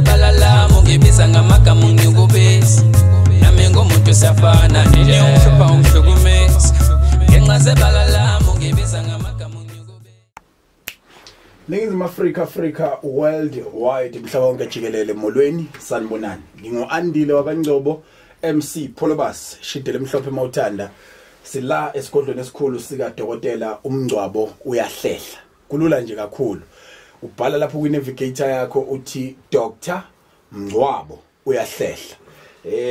balala mungibisa ngamagama unyukubisa nami ngomuntu siyafana nje umhlupha ungihlukumeza ngenxa sebalala mungibisa ngamagama unyukubisa Ningizimu Africa worldwide mhlaba wonke jikelele molweni sanibonani ngingo-Andile wabaNgcwabo MC Polobus shidele mhlophe mawuthanda sila esigodlweni esikhulu sika Dr.Mngcwabo Uyahlehla kulula nje kakhulu ubhala lapho ku navigator yakho uthi Dr.Mngcwabo Uyahlehla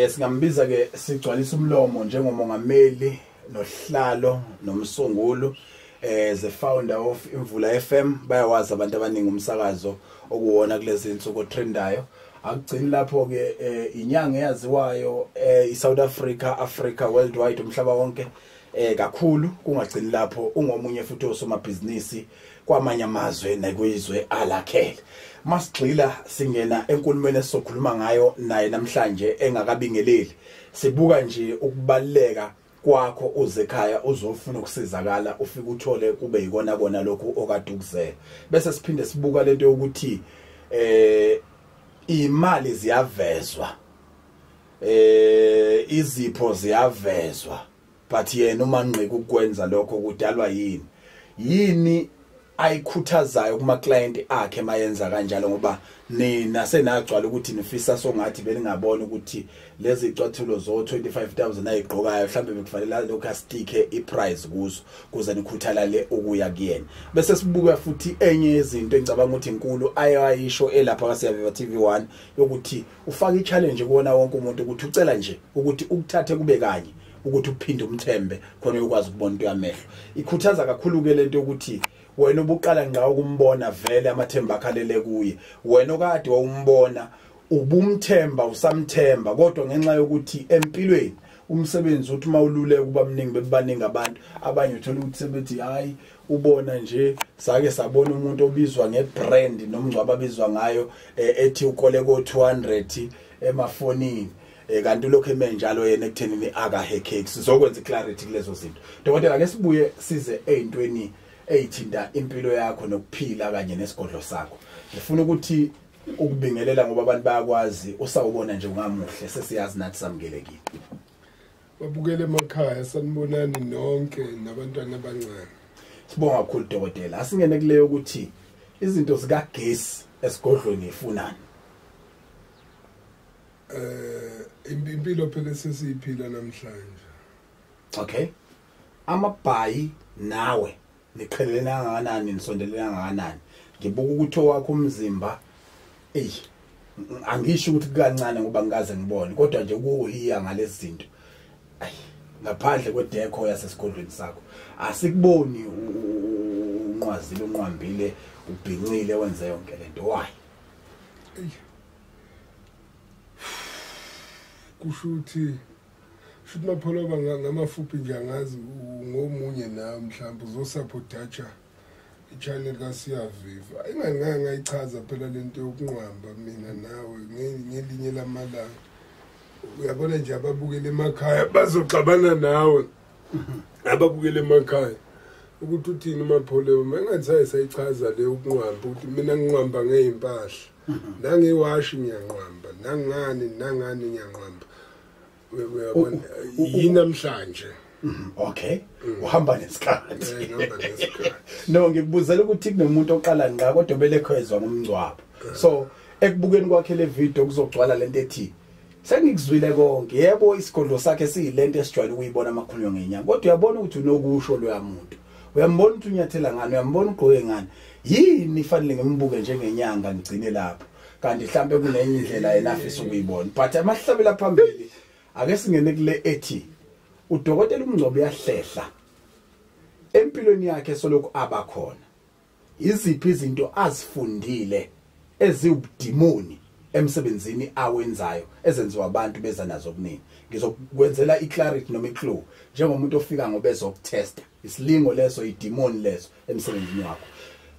singambiza ke sigcwalisa umlomo njengomongameli nohlalo nomsungulu the founder of Imvula FM bayawazi abantu abaningi umsakazo okuwona kulezi insuku trendayo akugcini lapho ke inyanga eyaziwayo iSouth Africa worldwide umhlaba wonke kakhulu kungagcini lapho ungomunye futhi osomabhizinisi kwamanye amazwe nakwizwe alakhele masigxila singena enkulumweni esizokhuluma ngayo naye namhlanje engakabingeleli sibuka nje ukubaleka kwakho uzekhaya uzofuna ukusizakala ufike uthole kube yikona kona lokhu okade ukuzela bese siphinde sibuka lento yokuthi imali ziyavezwa izipho ziyavezwa but yena uMangqika ukwenza lokho kudalwa yini ayikhuthazayo kuma client akhe mayenza kanjalo ngoba nina senagcwala ukuthi nifisa songathi belingabona ukuthi lezi icathulo zo 25,000 ayigqokayo mhlambe bekufanele lokho astike iprice kuzo kuze nikhuthalale ukuya kuyena bese sibuka futhi enye izinto engicabanga ukuthi inkulu ayayisho elapha kaSiyaveva TV1 yokuthi ufaka ichallenge kuona wonke umuntu ukuthi ucela nje ukuthi ukuthathe kube kanye ukuthi uphinde umthembe khona ukwazi ukubona into yamehlo ikhuthaza kakhulu ke lento ukuthi wena ubuqala ngawo kumbona vele amathemba akhalele kuye wena okade wawumbona ubumthemba usamthemba kodwa ngenxa yokuthi empilweni umsebenzi uthi mawululeke kuba mningi bebaningi abantu abanye uthola ukuthi sebethi hayi ubona nje sake sabona umuntu obizwa ngebrand nomngcwabo abizwa ngayo ethi ukole ko 200 emafonini kanti lokho emenjalo yena ekuthenini akaheke sizokwenza clarity kulezo zinto dokotela ake sibuye size eyintweni eyithinta impilo yakho nokuphila kanye nesigodlo sakho ngifuna ukuthi ukubingelela ngoba abantu bayakwazi usawubona nje ungamuhle sesiyazi nathi samkelekile babukele emakhaya sanibonani nonke nabantwana abancane sibonga kakhulu dokotela asingene kuleyo ukuthi izinto zikagesi esigodlweni ifunani impilo phela sesiyiphila namhlanje okay amabhayi nawe niqhelelena kangakanani nisondelena kangakanani ngibuka ukuthi owakho umzimba angisho ukuthi kancane ngoba ngikaze ngibone kodwa nje ukuhiya ngalezi zinto ngaphandle kwedekho yasesigodlweni sakho asikuboni unqwazile unqwambile ubhincile wenze yonke lento why kushuthi mapholoba ngamafuphi nje angazi ngomunye nawe mhlawumbe uzosupportacha ichannel kaSiyaveva ngayichaza phela lento yokunqwamba mina nawe ngelinye lamalanga uyabona nje ababukele emakhaya bazoxabana nawe ababukele emakhaya ukuthi uthini mapholoba mangathi sayichaza le ukunqwamba ukuthi mina nginqwamba ngeimpahla nangewashi ngiyanqwamba nangani ngiyanqwamba uyabona yinamhlanje okay uhamba nesikhathi no ngikubuzela ukuthi kunomuntu oqala ngqa kodwa belekhwezwa ngomngcwabo so ekubukeni kwakhe le video kuzogcwala lento ethi sengikuzwile konke yebo isigodlo sakhe siyilento esijwayele ukuyibona amakhulunywa ngenyanga kodwa uyabona ukuthi unokusho loyamuntu uyambona ukuthi unyathela ngani uyambona ugqoke ngani yini fanele ngimbuke njengenyanga ngigcine lapho kanti mhlambe kunenye indlela yena afisa ukuyibona but amahlabela phambili ake singene kule ethi uDokotela uMngcwabo Uyahlehla empilweni yakhe soloko abakhona iziphi izinto azifundile eziwubudimoni emsebenzini awenzayo ezenziwa abantu beza nazo kuningi ngizokwenzela iclarity noma iclue njengomuntu ofika ngoba ezokutesta isilingo leso idemoni leso emsebenzini wakho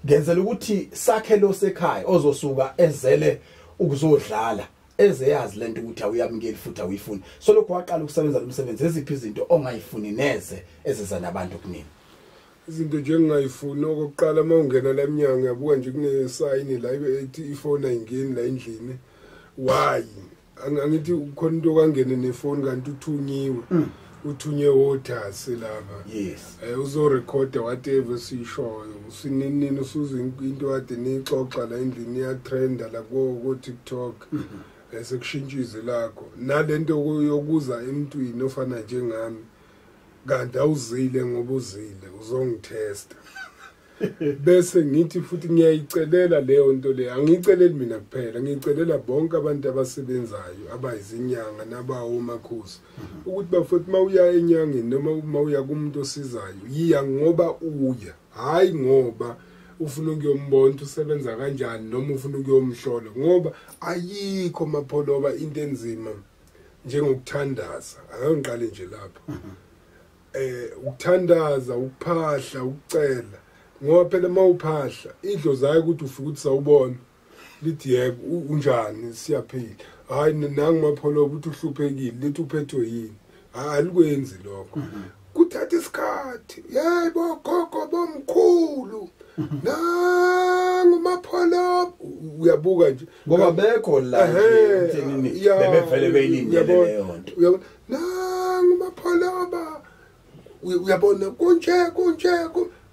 ngenzela ukuthi sakhe lo sekhaya ozosuka ezele ukuzodlala ezeyazi lento ukuthi awuyamukeli futhi awuyifuni so lokho waqala ukusebenza umsebenzi eziphi izinto ongayifuni neze ezeza nabantu kuningi izinto nje engayifuni okokuqala mawungena lamnyanga yabuka nje kunesayini la ethi ifona ingeni la endlini why angithi ukhona into kangene nefoni kanti uthunyiwe uthunye wothasi lapha yes uzorecorda whatever sishoyo usinini usuza into ade nixoxa la endlini ya trend la ko TikTok sekushintshize lakho nalento yokuza emntwini ofana njengami kanti awuzile ngoba uzile uzongitesta bese ngithi futhi ngiyayicelela leyo nto le angiyiceleli mina kuphela ngiyicelela bonke abantu abasebenzayo abayizinyanga nabawomakhosi ukuthi bafuthi mawuya enyangeni noma mawuya kumuntu osizayo yiya ngoba uya hayi ngoba ufuna ukuyombona usebenza kanjani noma ufuna ukuyomhlola ngoba ayikho mapholoba into enzima njengokuthandaza akangiqale nje lapho ukuthandaza ukuphahla ukucela ngoba phela mawuphahla idlo zayo ukuthi ufike ukuthi sawubona lithi yebo unjani siyaphila hayi nangi mapholoba ukuthi uhluphekile lithi uphethwe yini alikwenzi lokho kuthatha isikhathi yebo gogo bomkhulu nangu mapholoba uyabuka nje ngoba bekho la nje uthenini bebevele beyilindele leyo nto nangu mapholoba uyabona kunje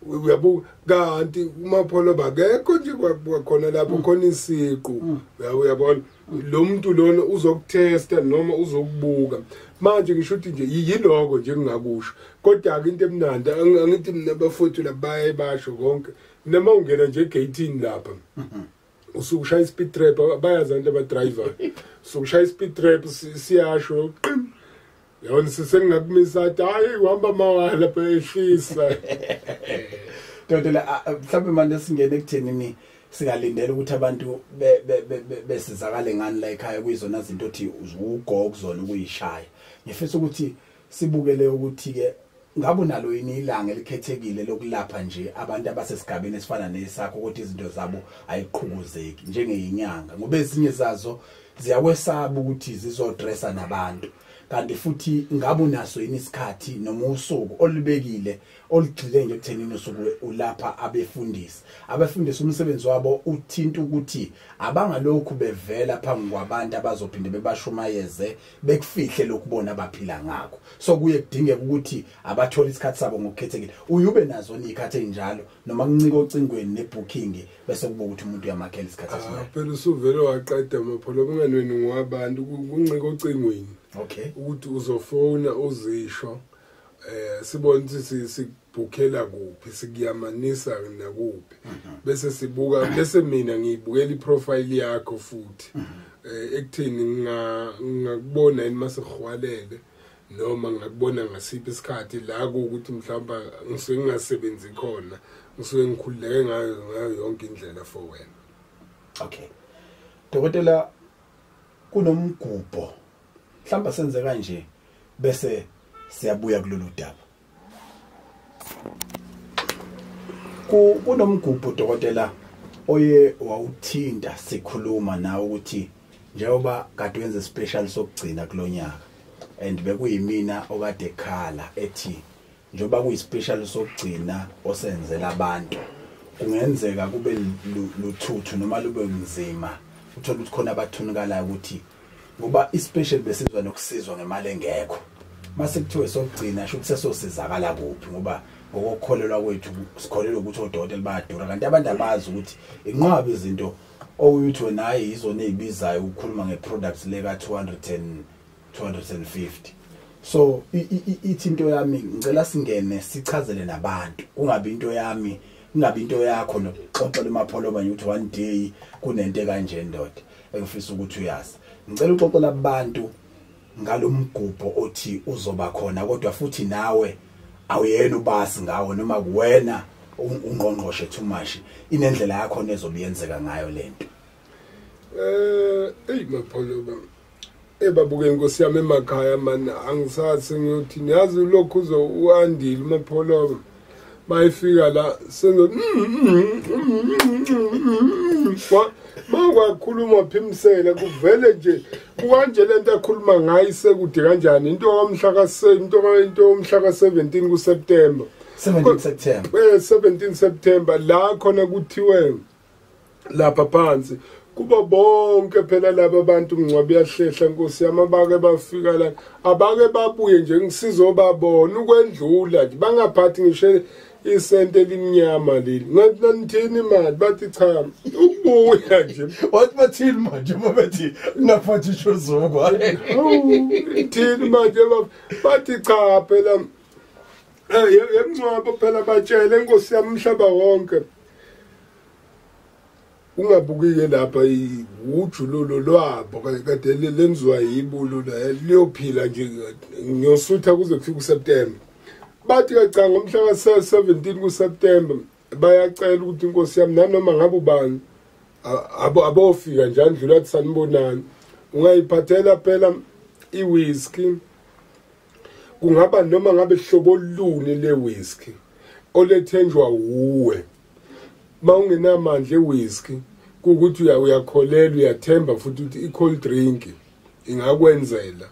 uyabuka kanti umapholoba akekho nje kwakhona lapho khona isiqu uyabona lo muntu lona uzokutesta noma uzokubuka manje ngisho ukuthi nje yiloko nje ngingakusho kodwa ke into emnandi angithi mina bafowethu labaye basho konke noma ungena nje egateini lapha usukushaya ispeed trap bayazantu abadriver usukushaya ispeed trap siyasho yona sesengakumisa athi hayi uhamba mawala lapha ehlisa Dodela mhlawumbe manje singene ekuthenini singalindela ukuthi abantu besizakale ngani la ekhaya kuyizona izinto othi uzugo kuzona ukuyishaya ngifisa ukuthi sibukele ukuthi ke ngabe nalo yini ilanga elikhethekile lokulapha nje abantu abasesigabeni esifana nesakho ukuthi izinto zabo ayiqhubuzeki njengeyinyanga ngoba ezinye zazo ziyakwesaba ukuthi zizodressa nabantu kanti futhi ngabe unaso yini isikhathi noma usuku olubekile olugxile nje ekuthenini usuku ulapha abefundisi umsebenzi wabo uthinta ukuthi abangalokhu bevela phambi kwabantu abazophinde bebashumayeze bekufihle lokubona abaphila ngakho so kuye kudingeka ukuthi abathola isikhathi sabo ngokukhethekile uyube nazo ikhathi enjalo noma kuncika ocingweni nebooking bese kuba ukuthi umuntu uyamakhela isikhathi esinayo phela usuvele waqeda mapholo bunganweni ngwabantu kuncika ocingweni okay ukuthi uzofona uzisho sibona ukuthi sibukela kuphi sikuyamanisa nakuphi bese sibuka bese mina ngiyibukela iprofile yakho futhi ekuthini ngakubona yini masehwalele noma ngakubona ngasiphi isikhathi la ukuthi mhlawumbe ngisuke ngingasebenzi khona ngisuke ngikhululeke ngayo yonke indlela for wena okay dokotela kunomgubho mhlamba senze kanje bese siyabuya kulolu daba kunomgubho dokotela oye wawuthinta sikhuluma nawe ukuthi njengoba kade wenze special sokugcina kulonyaka and bekuyimina okade ekhala ethi njengoba kuyispecial sokugcina osenzela abantu kungenzeka kube luthuthu noma lube nzima uthola ukuthi khona abathunukalayo ukuthi ngoba ispecial besizwa nokusizwa ngemali engekho mase kuthiwe sokugcina sho kusesosizakala kuphi ngoba ngokukholelwa kwethu sikholelwa ukuthi odokotela bayadura kanti abantu abazi ukuthi inqwabi izinto oyuthi naye izona ezibizayo ukukhuluma ngeproducts leka 250 so ithi into yami ngicela singene sichazele nabantu kungabi into yami kungabi into yakho noxoxela emapholoba ukuthi one day kunento kanje ndoda engifisa ukuthi uyazi ngicela uxoxela abantu ngalomgubho othi uzoba khona kodwa futhi nawe awuyena ubasi ngawo noma kuwena ungqongqoshe too much inendlela yakho nezobiyenzeka ngayo lento mapholoba ebabuke inkosi yami emakhaya man angisathi ngiyothi niyazi lokho uandile mapholoba bayifika la senzo makwakhuluma phimsela kuvele nje kanje lento akhuluma ngayo sekude kanjani into yomhlaka 17 kuSeptember 17 September la khona kuthiwe lapha phansi kuba bonke phela laba bantu Mngcwabo Uyahlehla Nkosi yami abake bafika la abake babuye nje ngisizobabona ukwendlula nje bangaphathi ngisho isente elimnyama leli ngathi nithini imali bathi cha ukubuya nje wathi bathini manje uma bethi ngaphathi shozokwa thini manje bathi cha phela yemngcwabo phela batshele Nkosi yami umhlaba wonke ungabukike lapha ujululo lwabo kade lenziwa yibulo liyophila nje ngiyosutha kuze kufike uSeptember bathi kaca ngomhla ka17 kuSeptember bayacela ukuthi Nkosi yami nanoma ngabe ubani abofika njalo dlula athi sanibonani ungayiphathela phela iwhisky kungaba noma ngabe hlobo luni lewhisky olethenjwa uwe mawungenamandla ewhisky ukuthi uyakholela uyathemba futhi ukuthi i-cold drink ingakwenzela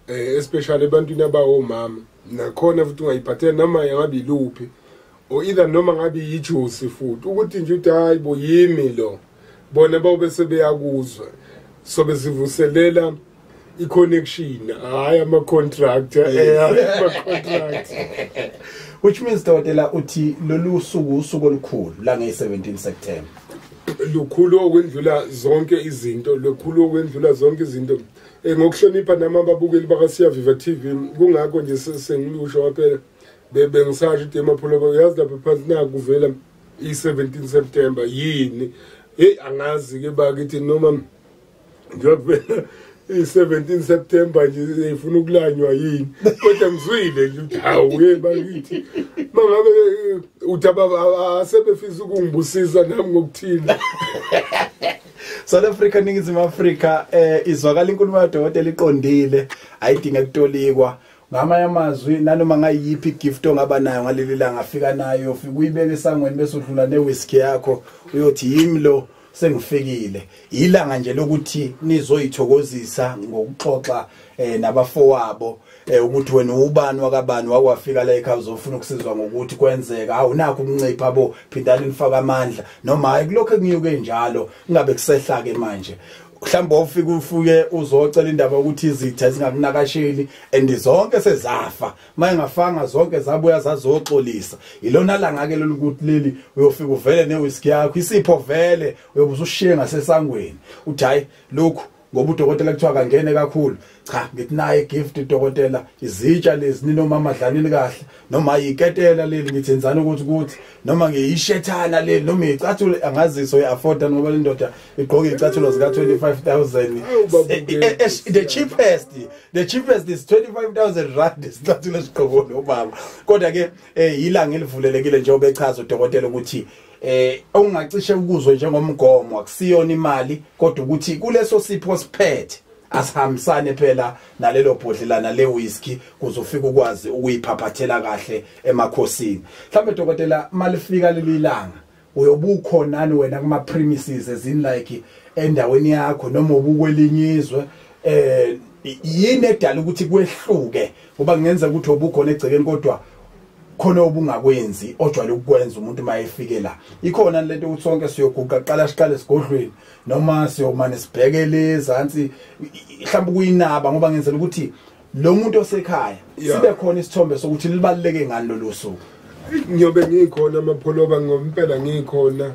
especially ebantwini abawomama nakhona futhi ungayiphathela noma ngabe iluphi or either noma ngabe yijuice futhi ukuthi nje uthi hayi bo yimi lo bona babe sebeyakuzwa so besivuselela i-connection hayi ama-contract ama-contract which means Dr. uthi lolu usuku olukhulu la nge-17 September lukhulu okwendlula zonke izinto ngokuhlonipha nama babukeli bakaSiya Viva TV kungakho nje sengilusho waphela bengisasho ukuthi emapholobo yazi lapha phansi nakuvela i-17 September yini angazi ke bakithi noma ngiyakuvela i-17 September nje ifuna ukulanywa yini kodwa ngizwile nje ukuthi hawu bakithi mangabe uthaba asebefisa ukungibusisa nami ngokuthina South Africa Ningizimu Afrika izwakala inkulumo kaDokotela iqondile ayidinga kutolikwa ngamanye amazwi nanoma ngayiphi gift ongaba nayo ngaleli langa afika nayo ufika uyibeke esangweni bese udlula newhisky yakho uyothi yimlo sengifikile ilanga nje lokuthi nizoyithokozisa ngokuxoxa nabafowabo ukuthi wena ubani wakabani wakwafika la ekhaya uzofuna ukusizwa ngokuthi kwenzeka awunakho ukuncipha abo phindani nifaka amandla noma hayi kulokho engiyuke njalo ingabe kusehla ke manje mhlawumbe ufike ufuke uzocela indaba ukuthi izitha zingakunakasheli and zonke sezafa mayengafanga zonke zabuya zazoxolisa ilona langa ke lokuthi leli uyofika uvele newhisky yakho isipho vele uyobuza ushiye ngasesangweni uthi hayi lokhu ngoba uDokotela kuthiwa kangene kakhulu cha ngithi naye gift uDokotela izitsha lezi ninoma amadlanini kahle noma yiketela leli ngithi enzana ukuthi noma ngiyishethana leli noma icathulo angaziso uyaafforda ngoba le ndoda igqoke icathulo zika 25,000 the cheapest is 25,000 rand isicathulo esigqoko nobaba kodwa ke yilanga elivulelekile nje obechaza uDokotela ukuthi ongacishe ukuzwe njengomgomo akusiyona imali kodwa ukuthi kuleso sipho siphethe asihambisane phela nalelo bhodlelana le whisky kuzofika ukwazi ukuyiphaphathela kahle emakhosini mhlambe Dokotela malifika leli langa uyobukhonani wena kuma premises ezin like endaweni yakho noma ubukwelinyizwe yini edala ukuthi kwehluke ngoba kungenza ukuthi obukhona egcekeni kodwa khona obungakwenzi ojwayele ukwenza umuntu mayefike la ikhona lento ukuthi sonke siyoguqa qala siqale Esigodlweni noma siyomane sibhekele ezantsi mhlawumbe kuyinaba ngoba ngenzela ukuthi lo muntu osekhaya sibe khona isithombe sokuthi libaluleke ngani lolu suku ngiyobe ngikhona amapholoba ngompela ngikhona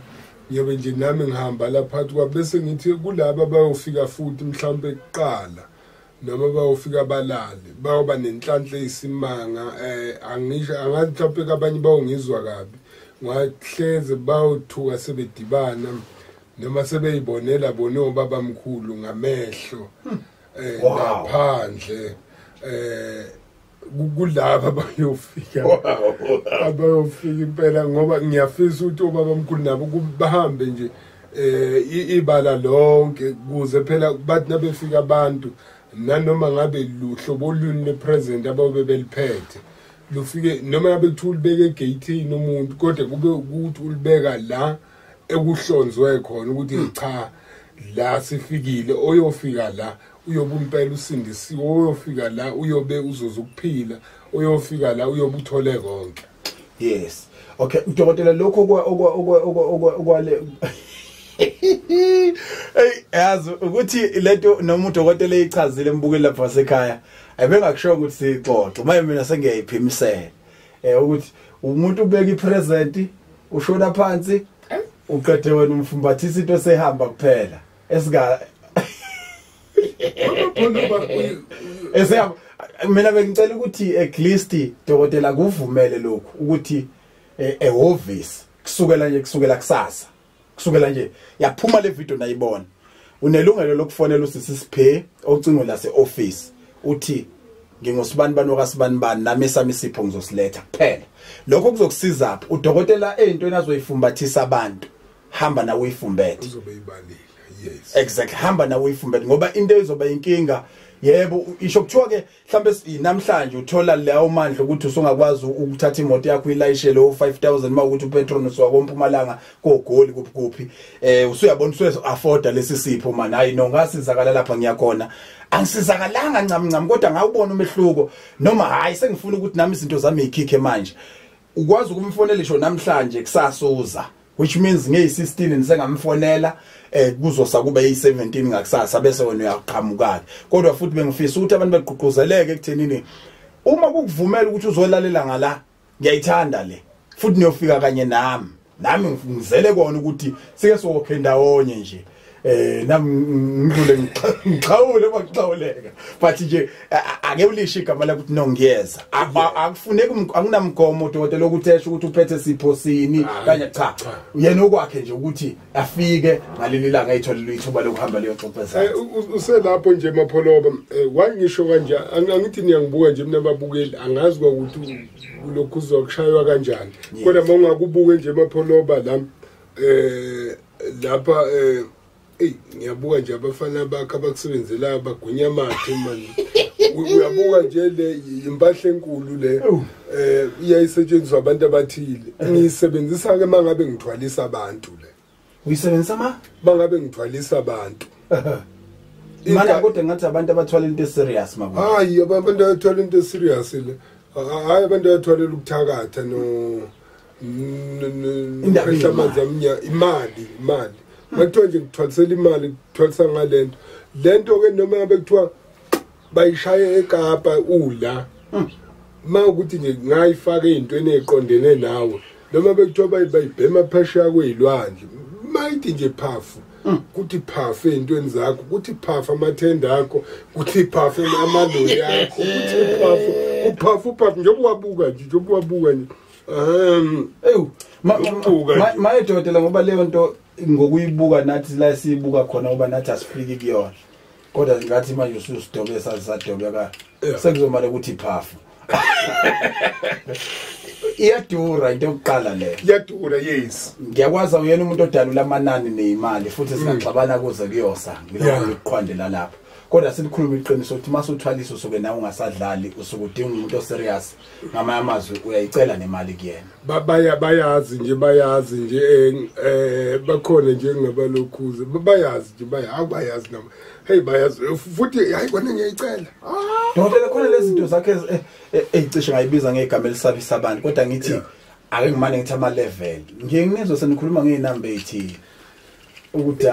ngiyobe nje nami ngihamba lapha kwabe bese ngithi kulabo bayofika futhi mhlawumbe eqala noma bayofika balale bayoba nenhlanhla eyisimanga angisho angathi mhlawumbe abanye bawongizwa kabi ngahleze bawuthuka sebedibana noma sebeyibonela bona obaba mkhulu ngamehlo ngaphandle kulaba abayofika impela ngoba ngiyafisa ukuthi obaba mkhulu nabo kubahambe nje ibala lonke kuze phela bathi nabefika abantu nanoma ngabe luhlobo luni lepresent ababe beliphethe lufike noma ngabe kuthi ulibeke egate umuntu kodwa kube ukuthi ulibeka la ekuhlonzwe khona ukuthi cha la sifikile oyofika la uyobe impela usindisiwe oyofika la uyobe uzoza ukuphila oyofika la uyobe uthole konke yes okay uDokotela lokho okwale yazi ukuthi lento noma udokotela eyichazile embukeli lapha wasekhaya ayibengakusho ukuthi sixoxe manje mina sengiyayiphimisela ukuthi umuntu ubeka ipresent ushona phansi uqede wena umfumbathisa into sehamba kuphela esika mina bengicela ukuthi at least dokotela kuvumele lokhu ukuthi ehhovisi kusukela kusasa kusukela nje yaphuma le video nayibona unelungelo lokufonela usisi Siphe ocingo lase office uthi ngingosibani banokasibani bani nami sami isipho ngizosiletha kuphela lokho kuzokusiza apho udokotela entweni azoyifumbathisa abantu hamba nawe uyifumbethe uzobe ibalile yes exactly hamba nawe uyifumbethe ngoba into ezoba inkinga yebo isho kuthiwa ke mhlambe namhlanje uthola leyo mandla ukuthi usungakwazi ukuthatha imoto yakho ilayishe lo 5000 mawukuthi uPetronas wakoMpumalanga koGoli kuphi usuyabona usuye afforda lesi sipho man hayi no ngasizakala lapha ngiyakhona angisizakalanga ncamncam kodwa ngawubona umehluko noma hayi sengifuna ukuthi nami izinto zami ikhikhe manje ukwazi ukumfonela isho namhlanje kusasuza which means ngeyi16 nisengamfonela kuzosa kube yi17 ngakusasa bese wena uyaqhamuka kodwa futhi bengifisa ukuthi abantu beqhuquzeleke ekuthenini uma kukuvumela ukuthi uzolalela ngala ngiyayithanda le futhi niyofika kanye nami ngizele kona ukuthi sike sokhe ndawonye nje nami ngidlule ngiqhawule bakuxawuleka but nje ake ulishe igama la ukuthi no ngiyeza akufuneki akunamgomo dokotela ukuthi esho ukuthi uphethe sipho sini kanye cha yena okwakhe nje ukuthi afike ngaleli langa ayitholela ithuba lokuhamba leyo xoxeza uselapho nje Mapholoba wangisho kanje angithi niyangibuka nje mina babukeli angazi ukuthi lokhu uzokushaywa kanjani kodwa mangakubuke nje Mapholoba la lapha ngiyabuka nje abafana bakhe abakusebenzela abagunya amathe manje uyabuka nje le impahla enkulu le iyayisetshenziswa abantu abathile ngiyisebenzisa ke mangabe ngithwalisa abantu le uyisebenzisa mangabe ngithwalisa abantu mana kodwa ngathi abantu abathwala into serious mako hayi abantu abathwala into serious le hayi abantu abathwala ukuthakatha no indaba amanzi amnya imali Makuthiwa nje kuthwalisela imali kuthwalisa ngalento ke noma ngabe kuthiwa bayishaye eKapa ula mawukuthi nje ngayifaka into eneqondene nawe noma bekuthiwa bayibhema phesheya kwezilwandle mayithi nje phafu kuthi phafu ezintweni zakho kuthi phafu amathenda akho kuthi phafu amaloli akho kuthi phafu njengoba wabuka nje mayedodela ngoba leyo nto ngokuyibuka nathi la siyibuka khona ngoba nathi asifiki kuyona kodwa ngathi manje ususidobe sasadobeka sekuzomala ukuthi phafu iyadura into yokuqala le iyadura yes ngiyakwazi uyena umuntu odalula amanani neimali futhi singaxabana kuze kuyosa ngilokuqhwandela lapha kodwa silikhuluma iqiniso ukuthi masuthwalisa usuke nawe ungasadlali usukudinga umuntu oserious ngamanye amazwi uyayicela nemali kuyena bayazi nje bakhona nje ngabalokhuze bayazi nje abayazi noma hey bayazi futhi hayi kona ngiyayicela dokotela khona lezi zinto zakhe ezicishe ngayibiza ngegama elisabisa abantu kodwa ngithi ake ngimane ngithi ama level ngiyengizo senikhuluma ngeinamba ethi ukuthi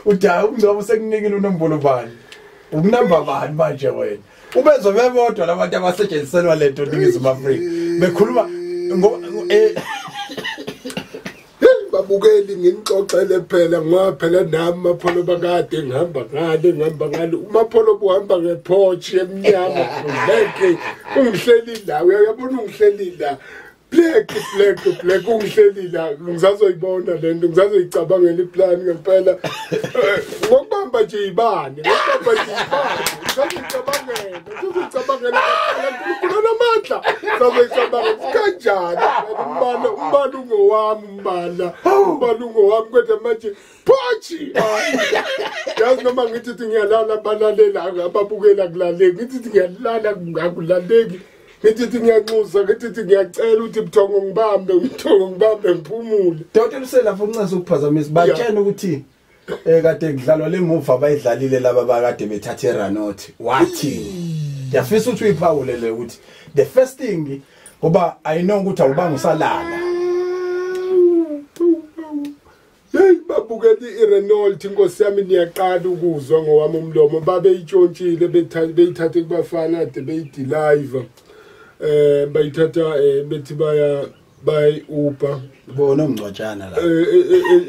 Ungcwabo sekunikile unombolo bani ukunamba bani manje wena ubenzo bebodwa labantu abasetshenziselwa lento ningizima Afrika bekhuluma babukeli ngixoxele phela ngoba phela nami Mapholoba kade ngihamba ngale uMapholoba uhamba ngePorsche emnyama ngeke ungihleli la uyabona ungihleli la black ungihleli la ngizazoyibona lento ngizazoyicabangela iplan ngempela ngokubamba nje ibani ngizocabangela kunamandla ngizocabangela kanjani umbala ungowami kodwa manje Porsche yazi noma ngithi ngiyalala balalela ababukela kulaleki ngithi ngiyalala ngakulaleki ngithi ngiyanxusa ngithi ngiyacela ukuthi buthongo ngibambe ngiphumule Dr. Uselapho uncezo ukuphazamisa batshena ukuthi kade kudlalwa le movie abayidlalile laba bakade bethathe Ranot wathi yafisa ukuthi uyiphawulele ukuthi the first thing ngoba I know ukuthi awubanga usalala hey babukela iRenault inkosi yami niyaqala ukuzwa ngowami umlomo babeyitshontshile beyithathe kubafana ade beyideliver bayithatha bethi bay Uber bona umngcwatshana la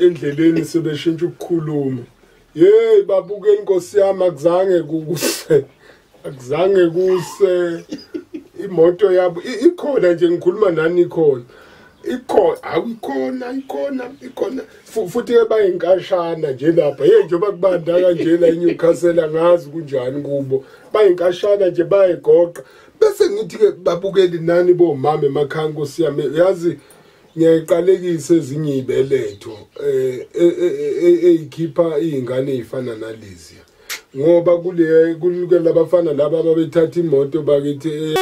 endleleni sebeshintsha ukukhuluma hey babukela inkosi yami akuzange kuse imoto yabo ikhona nje ngikhuluma nani ikhona ikhona futhi bayinkashana nje lapha hey njengoba kubanda kanje la eNewcastle angazi kunjani kubo bayinkashana nje bayigoqa bese ngithi ke babukeli nani bomama emakhaya Nkosi yami yazi ngiyayiqalekisa ezinye ibeletho eyikhipha izingane ezifana nalezi ngoba kule labafana laba ababethatha imoto bakithi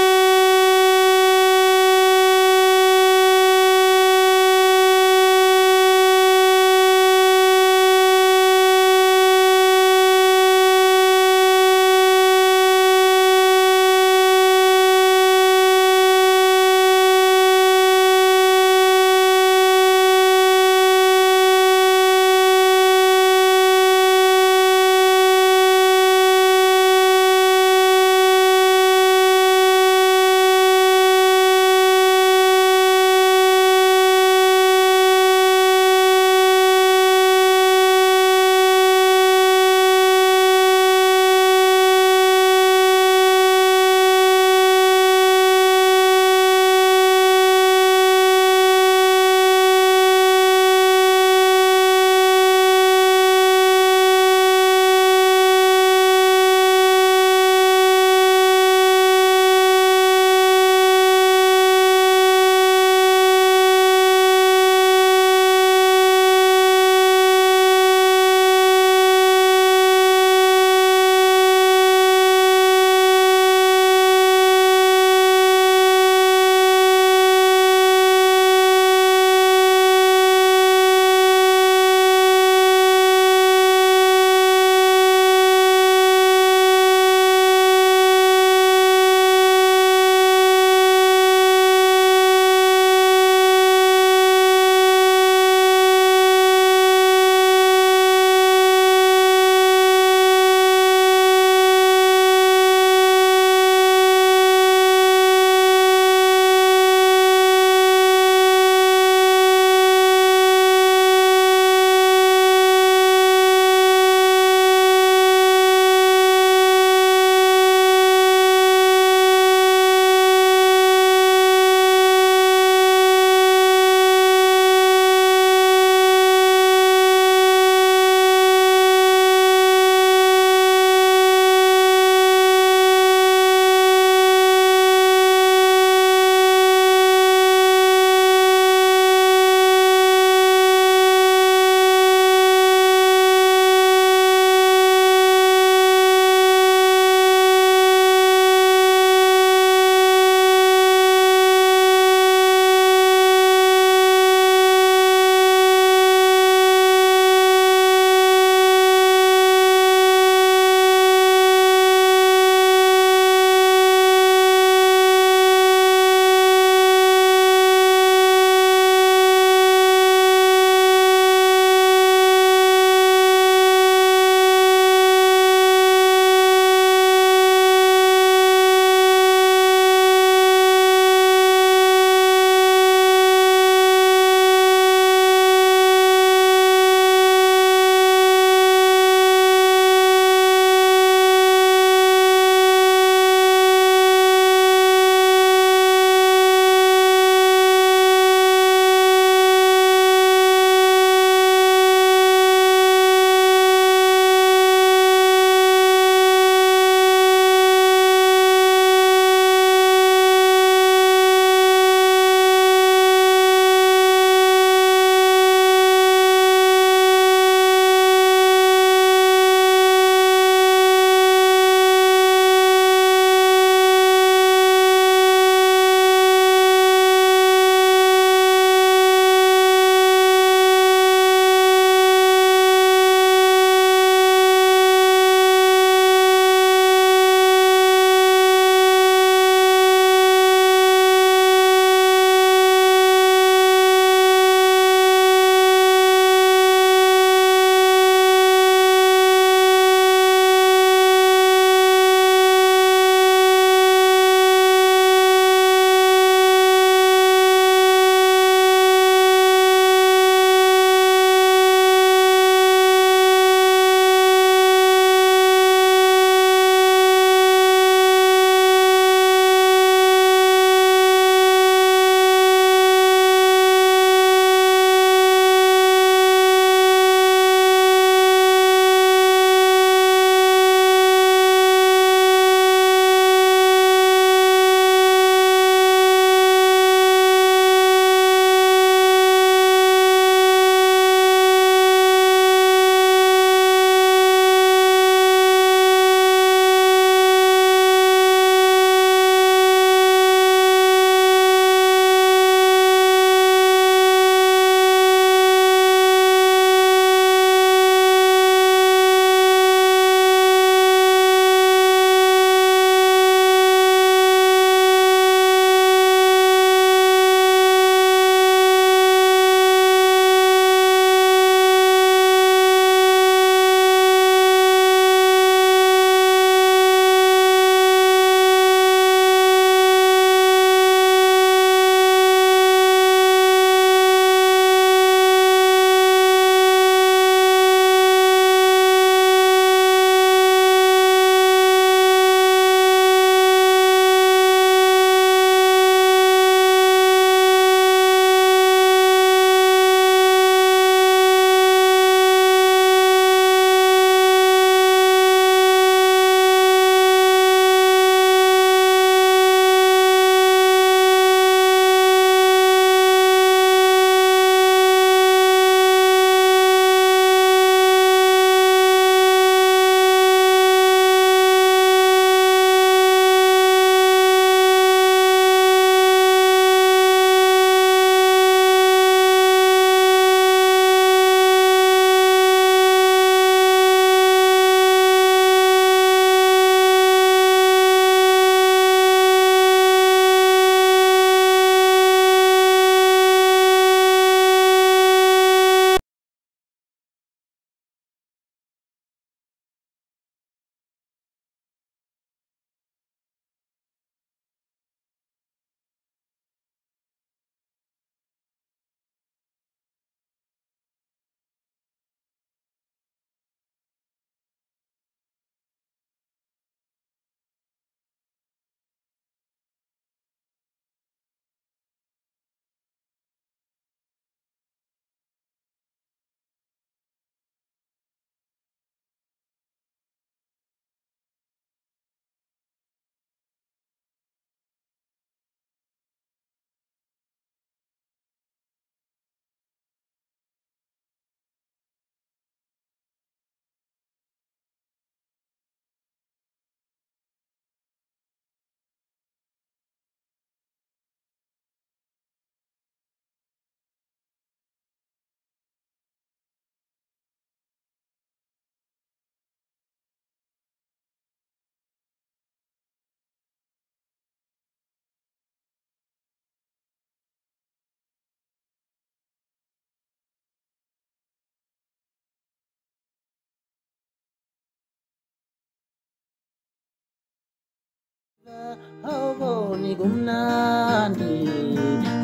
Awuboni kumnandi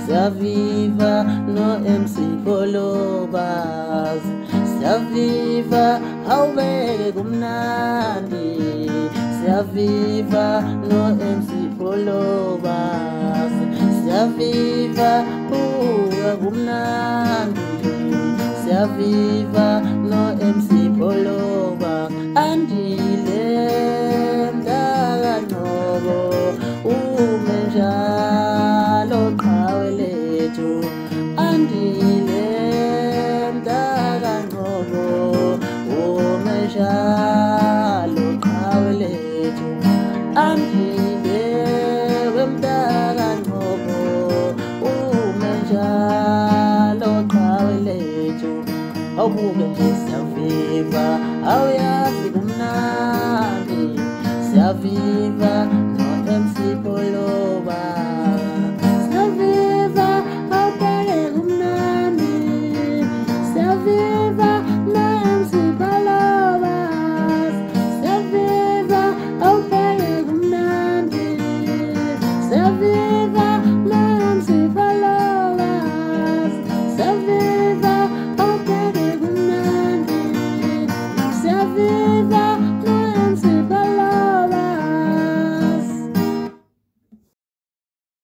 siyaviva no MC Kolobas siyaviva awubeke kumnandi siyaviva no MC Kolobas siyaviva uya kumnandi siyaviva no MC Kolobas andile umejalo qhawelethu andile mntaka-Ngcobo umejalo qhawelethu andile wemntaka-Ngcobo umejalo qhawelethu awubuke nje siyaviva awuyazi kumnandi siyaviva MC Kolobas